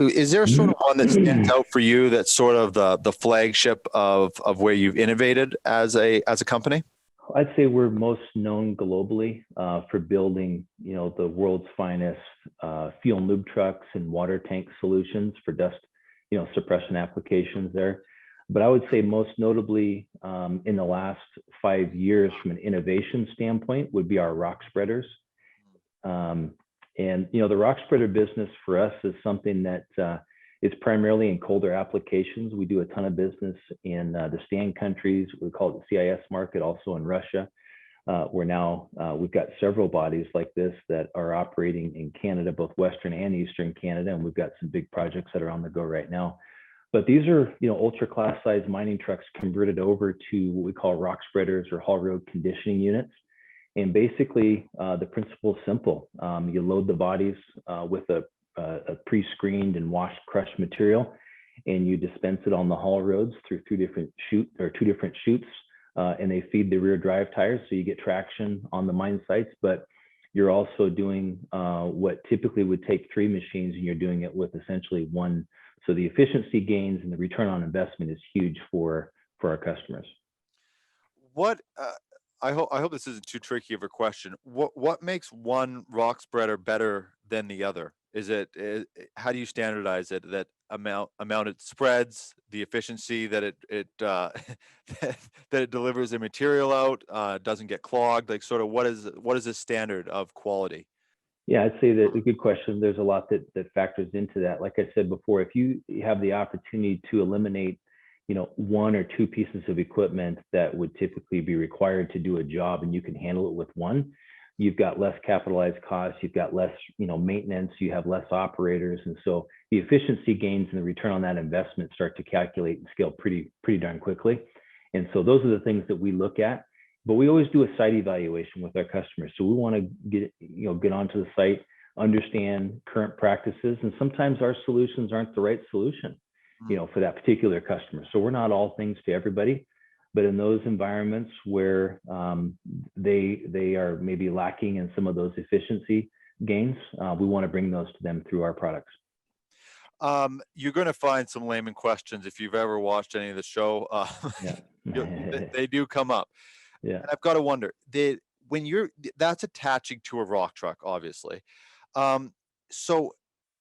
Is there sort of one that stands out for you that's sort of the flagship of where you've innovated as a company? I'd say we're most known globally for building, the world's finest fuel and lube trucks and water tank solutions for dust, suppression applications there. But I would say most notably in the last 5 years from an innovation standpoint would be our rock spreaders. And the rock spreader business for us is something that is primarily in colder applications. We do a ton of business in the stand countries. We call it the CIS market, also in Russia. We've got several bodies like this that are operating in Canada, both Western and Eastern Canada, and we've got some big projects that are on the go right now. But these are, ultra class size mining trucks converted over to what we call rock spreaders or haul road conditioning units. And basically, the principle is simple. You load the bodies with a pre-screened and washed crushed material, and you dispense it on the haul roads through two different chutes, and they feed the rear drive tires, so you get traction on the mine sites. But you're also doing what typically would take 3 machines, and you're doing it with essentially 1. So the efficiency gains and the return on investment is huge for our customers. I hope this isn't too tricky of a question. What makes one rock spreader better than the other? How do you standardize it? That amount it spreads, the efficiency that it that it delivers the material out, doesn't get clogged. Like, sort of, what is the standard of quality? Yeah, I'd say that a good question. There's a lot that factors into that. Like I said before, if you have the opportunity to eliminate 1 or 2 pieces of equipment that would typically be required to do a job, and you can handle it with 1, you've got less capitalized costs, you've got less, maintenance, you have less operators. And so the efficiency gains and the return on that investment start to calculate and scale pretty darn quickly. And so those are the things that we look at, but we always do a site evaluation with our customers. So we want to get onto the site, understand current practices. And sometimes our solutions aren't the right solution, for that particular customer. So we're not all things to everybody, but in those environments where they are maybe lacking in some of those efficiency gains, we want to bring those to them through our products. You're going to find some layman questions if you've ever watched any of the show. They do come up. Yeah. And I've got to wonder, that's attaching to a rock truck, obviously. So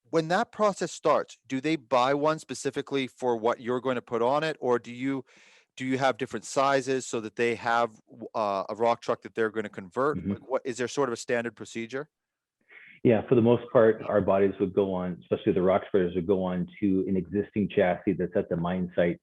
when that process starts, do they buy one specifically for what you're going to put on it, or do you have different sizes so that they have a rock truck that they're going to convert? Mm-hmm. Like, is there sort of a standard procedure? Yeah, for the most part, our bodies would go on, especially the rock spreaders would go on to an existing chassis that's at the mine site.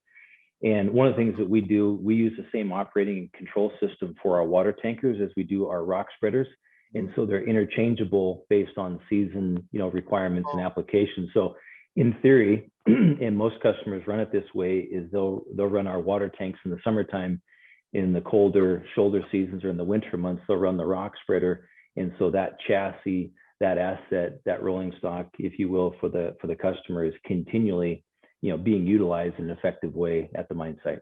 And one of the things that we do, we use the same operating and control system for our water tankers as we do our rock spreaders. And so they're interchangeable based on season, requirements and applications. So in theory, and most customers run it this way, is they'll run our water tanks in the summertime. In the colder shoulder seasons or in the winter months, they'll run the rock spreader. And so that chassis, that asset, that rolling stock, if you will, for the customer is continually, being utilized in an effective way at the mine site.